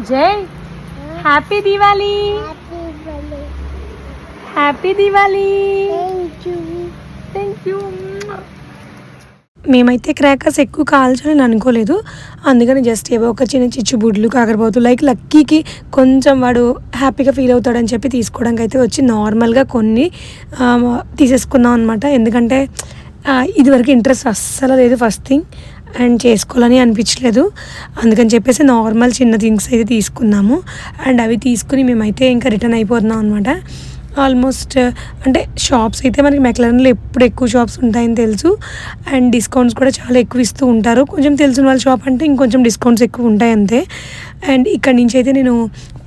జై happy Diwali. Happy Diwali. Thank you. మేమైతే crackers ఎక్కువ కాల్చాలని అనుకోలేదు, అందుకని జస్ట్ ఏవో ఒక చిన్న చిచ్చుబుడ్లు కాకరపోతు లైక్ లక్కీకి కొంచెం వాడు హ్యాపీగా ఫీల్ అవుతాడని చెప్పి తీసుకోవడానికి అయితే వచ్చి నార్మల్గా కొన్ని తీసేసుకున్నాం అనమాట. ఎందుకంటే ఇదివరకు ఇంట్రెస్ట్ అస్సలు లేదు ఫస్ట్ థింగ్, అండ్ చేసుకోవాలని అనిపించలేదు. అందుకని చెప్పేసి నార్మల్ చిన్న థింగ్స్ అయితే తీసుకున్నాము. అండ్ అవి తీసుకుని మేమైతే ఇంకా రిటర్న్ అయిపోతున్నాం అనమాట. ఆల్మోస్ట్ అంటే షాప్స్ అయితే మనకి మెక్లరన్లో ఎప్పుడు ఎక్కువ షాప్స్ ఉంటాయని తెలుసు, అండ్ డిస్కౌంట్స్ కూడా చాలా ఎక్కువ ఇస్తూ ఉంటారు. కొంచెం తెలిసిన వాళ్ళ షాప్ అంటే ఇంకొంచెం డిస్కౌంట్స్ ఎక్కువ ఉంటాయి అంతే. అండ్ ఇక్కడ నుంచి అయితే నేను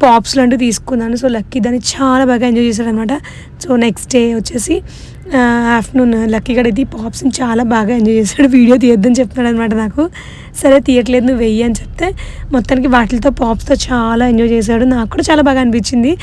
పాప్స్ లాంటివి తీసుకున్నాను. సో లక్కీ దాన్ని చాలా బాగా ఎంజాయ్ చేశాడు అనమాట. సో నెక్స్ట్ డే వచ్చేసి ఆఫ్టర్నూన్ లక్కీ గడైతే ఈ పాప్స్ని చాలా బాగా ఎంజాయ్ చేశాడు. వీడియో తీయొద్దని చెప్తున్నాడు అనమాట నాకు. సరే తీయట్లేదు నువ్వు వెయ్యి అని చెప్తే మొత్తానికి వాటితో పాప్స్తో చాలా ఎంజాయ్ చేశాడు. నాకు కూడా చాలా బాగా అనిపించింది.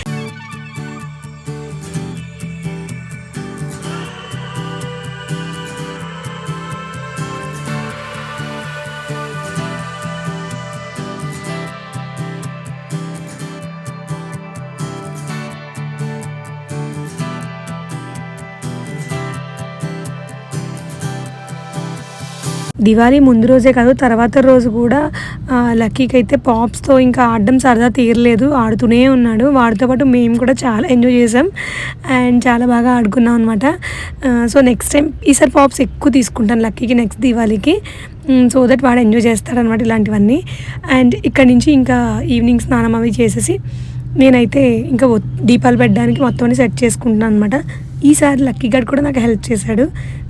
దివాళీ ముందు రోజే కాదు, తర్వాత రోజు కూడా లక్కీకి అయితే పాప్స్తో ఇంకా ఆడడం సరదా తీరలేదు, ఆడుతూనే ఉన్నాడు. వాడితో పాటు మేము కూడా చాలా ఎంజాయ్ చేసాం అండ్ చాలా బాగా ఆడుకున్నాం అనమాట. సో నెక్స్ట్ టైం ఈసారి పాప్స్ ఎక్కువ తీసుకుంటాను లక్కీకి నెక్స్ట్ దివాళీకి, సో దట్ వాడు ఎంజాయ్ చేస్తాడనమాట ఇలాంటివన్నీ. అండ్ ఇక్కడ నుంచి ఇంకా ఈవినింగ్ స్నానం అవి చేసేసి నేనైతే ఇంకా దీపాలు పెట్టడానికి మొత్తం అన్ని సెట్ చేసుకుంటున్నాను అనమాట. ఈసారి లక్కీ గారు కూడా నాకు హెల్ప్ చేశాడు.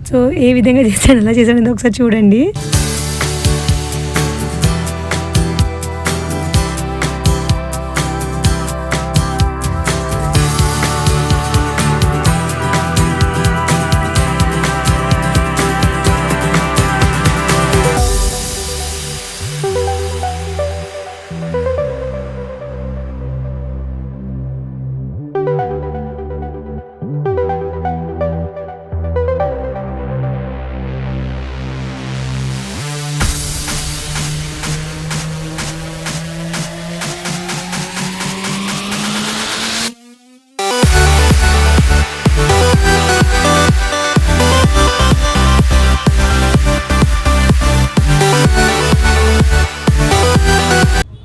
సో ఏ విధంగా చేశాడు, ఎలా చేశాడు ఒకసారి చూడండి.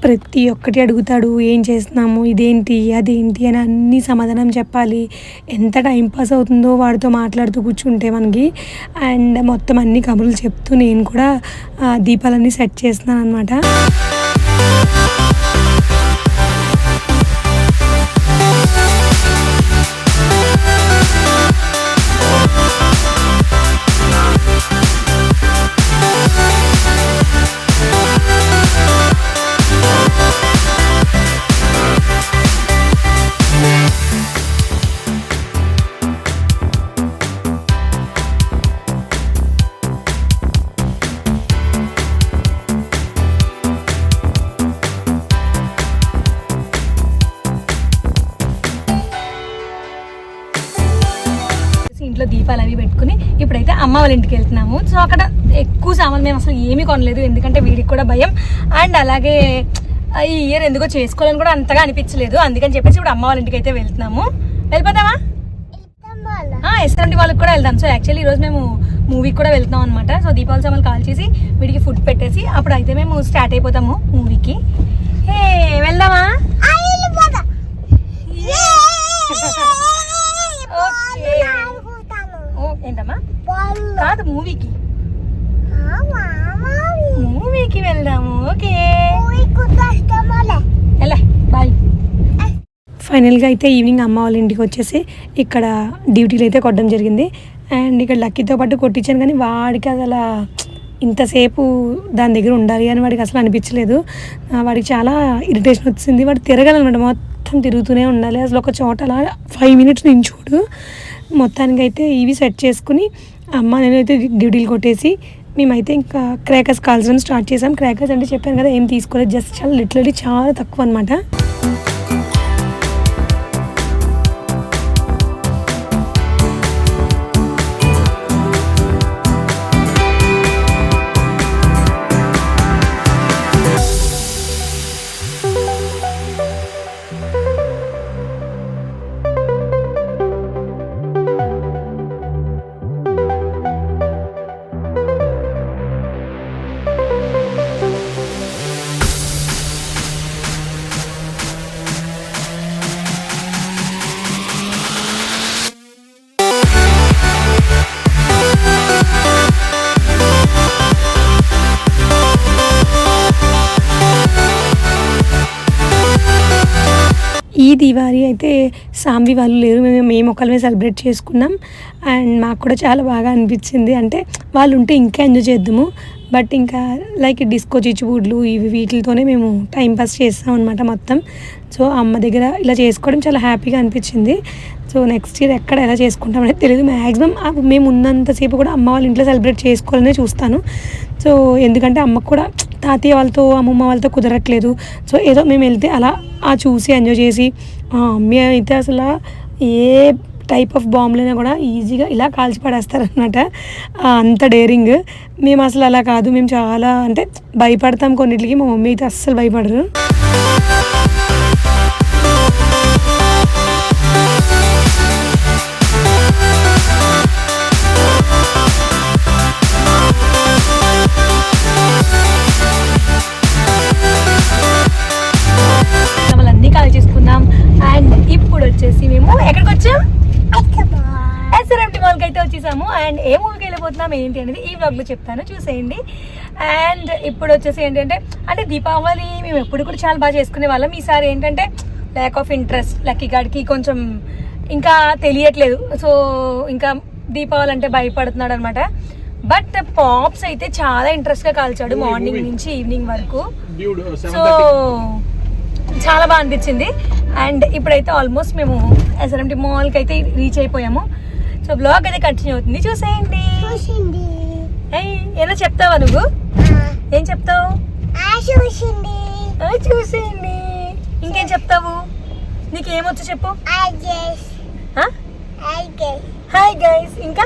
ప్రతి ఒక్కటి అడుగుతాడు, ఏం చేస్తున్నాము, ఇదేంటి అదేంటి అని అన్నీ సమాధానం చెప్పాలి. ఎంత టైం పాస్ అవుతుందో వాడితో మాట్లాడుతూ కూర్చుంటే మనకి. అండ్ మొత్తం అన్ని కబుర్లు చెప్తూ నేను కూడా దీపాలన్నీ సెట్ చేస్తున్నాను అనమాట. ఇంట్లో దీపాలు అవి పెట్టుకుని ఇప్పుడైతే అమ్మ వాళ్ళ ఇంటికి వెళ్తున్నాము. సో అక్కడ ఎక్కువ సామాన్ మేము అసలు ఏమీ కొనలేదు, ఎందుకంటే వీడికి కూడా భయం. అండ్ అలాగే ఈ ఇయర్ ఎందుకో చేసుకోవాలని కూడా అంతగా అనిపించలేదు, అందుకని చెప్పేసి ఇప్పుడు అమ్మ వాళ్ళ ఇంటికి అయితే వెళ్తున్నాము. వెళ్ళిపోతామా? ఎస్ఆర్ఎంటి వాళ్ళకి కూడా వెళ్దాం. సో యాక్చువల్లీ ఈరోజు మేము మూవీకి కూడా వెళ్తున్నాం అనమాట. సో దీపావళి సామాన్లు కాల్ చేసి వీడికి ఫుడ్ పెట్టేసి అప్పుడు అయితే మేము స్టార్ట్ అయిపోతాము మూవీకి. వెళ్దామా? ఏంటమ్మా? కాదు, మూవీకి వెళ్దాము. Okay bye. ఫైనల్గా అయితే ఈవినింగ్ అమ్మ వాళ్ళ ఇంటికి వచ్చేసి ఇక్కడ డ్యూటీలు అయితే కొట్టడం జరిగింది. అండ్ ఇక్కడ లక్కీతో పాటు కొట్టించాను, కానీ వాడికి అసలు ఇంతసేపు దాని దగ్గర ఉండాలి అని వాడికి అసలు అనిపించలేదు. వాడికి చాలా ఇరిటేషన్ వచ్చింది. వాడు తిరగాలన్నమాట, మొత్తం తిరుగుతూనే ఉండాలి. అసలు ఒక చోట అలా 5 minutes నించోడు. మొత్తానికి అయితే ఇవి సెట్ చేసుకుని అమ్మ నేనైతే డ్యూటీలు కొట్టేసి మేమైతే ఇంకా క్రాకర్స్ కాల్చడం స్టార్ట్ చేసాం. క్రాకర్స్ అంటే చెప్పాను కదా ఏం తీసుకోలేదు, జస్ట్ చాలా లిటరలీ చాలా తక్కువ అనమాట. ఈ దివాళీ అయితే సాంబి వాళ్ళు లేరు, మేము ఒకళ్ళమే సెలబ్రేట్ చేసుకున్నాం. అండ్ మాకు కూడా చాలా బాగా అనిపించింది. అంటే వాళ్ళు ఉంటే ఇంకా ఎంజాయ్ చేద్దాము, బట్ ఇంకా లైక్ డిస్కో చిచ్చుబుడ్లు వీటితోనే మేము టైంపాస్ చేస్తాం అనమాట మొత్తం. సో అమ్మ దగ్గర ఇలా చేసుకోవడం చాలా హ్యాపీగా అనిపించింది. సో నెక్స్ట్ ఇయర్ ఎక్కడ ఎలా చేసుకుంటామనేది తెలియదు. మ్యాక్సిమం మేము ఉన్నంతసేపు కూడా అమ్మ వాళ్ళ ఇంట్లో సెలబ్రేట్ చేసుకోవాలనే చూస్తాను. సో ఎందుకంటే అమ్మకు కూడా తాతయ్య వాళ్ళతో అమ్మమ్మ వాళ్ళతో కుదరట్లేదు. సో ఏదో మేము వెళ్తే అలా చూసి ఎంజాయ్ చేసి, అమ్మ అయితే అసలు ఏ టైప్ ఆఫ్ బాంబులైనా కూడా ఈజీగా ఇలా కాల్చి పడేస్తారనమాట, అంత డేరింగ్. మేము అసలు అలా కాదు, మేము చాలా అంటే భయపడతాం కొన్నిటికి. మా మమ్మీ అయితే అస్సలు భయపడరు. అన్నీ కాల్ చేసుకున్నాం. అండ్ ఇప్పుడు వచ్చేసి మేము ఎక్కడికి వచ్చాం, ఎస్ఆర్ఎంటీ మాల్కి అయితే వచ్చేసాము. అండ్ ఏ మూవీకి వెళ్ళిపోతున్నాం ఏంటి అనేది ఈ వ్లాగ్లో చెప్తాను, చూసేయండి. అండ్ ఇప్పుడు వచ్చేసి ఏంటంటే అంటే దీపావళి మేము ఎప్పుడు కూడా చాలా బాగా చేసుకునే వాళ్ళం. ఈసారి ఏంటంటే ల్యాక్ ఆఫ్ ఇంట్రెస్ట్, లక్కీ గాడికి కొంచెం ఇంకా తెలియట్లేదు. సో ఇంకా దీపావళి అంటే భయపడుతున్నాడు అనమాట. బట్ పాప్స్ అయితే చాలా ఇంట్రెస్ట్గా కాల్చాడు మార్నింగ్ నుంచి ఈవినింగ్ వరకు. సో చాలా బాగా అనిపించింది. అండ్ ఇప్పుడైతే ఆల్మోస్ట్ మేము ఎస్ఆర్ఎంటీ మాల్కి అయితే రీచ్ అయిపోయాము. సో బ్లాగ్ అయితే కంటిన్యూ అవుతుంది, చూసేయండి. ఏదో చెప్తావా నువ్వు? ఏం చెప్తావు? చూసేయండి. ఇంకేం చెప్తావు? నీకేమొచ్చు చెప్పు. Hi guys. ఇంకా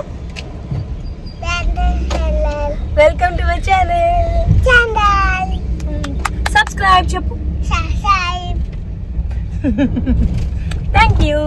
welcome to my channel. Subscribe చెప్పు. Thank you.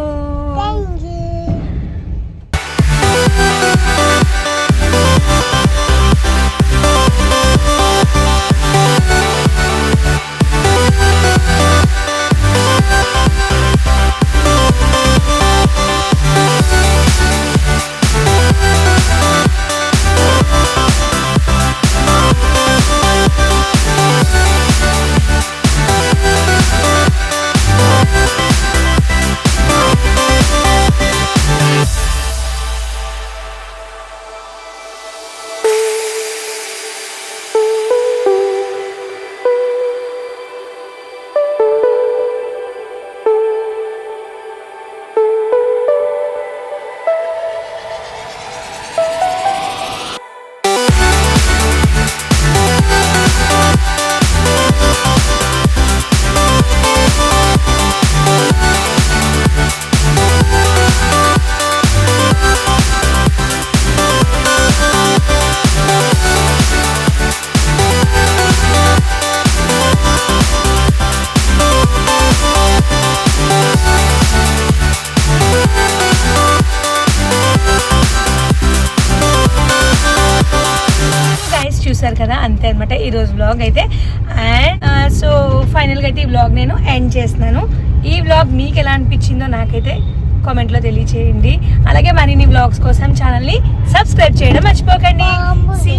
చూసారు కదా, అంతే అనమాట ఈరోజు వ్లాగ్ అయితే. అండ్ సో ఫైనల్గా అయితే ఈ వ్లాగ్ నేను ఎండ్ చేస్తున్నాను. ఈ వ్లాగ్ మీకు ఎలా అనిపించిందో నాకైతే కామెంట్లో తెలియచేయండి. అలాగే మరిన్ని వ్లాగ్స్ కోసం ఛానల్ని సబ్స్క్రైబ్ చేయడం మర్చిపోకండి. సీ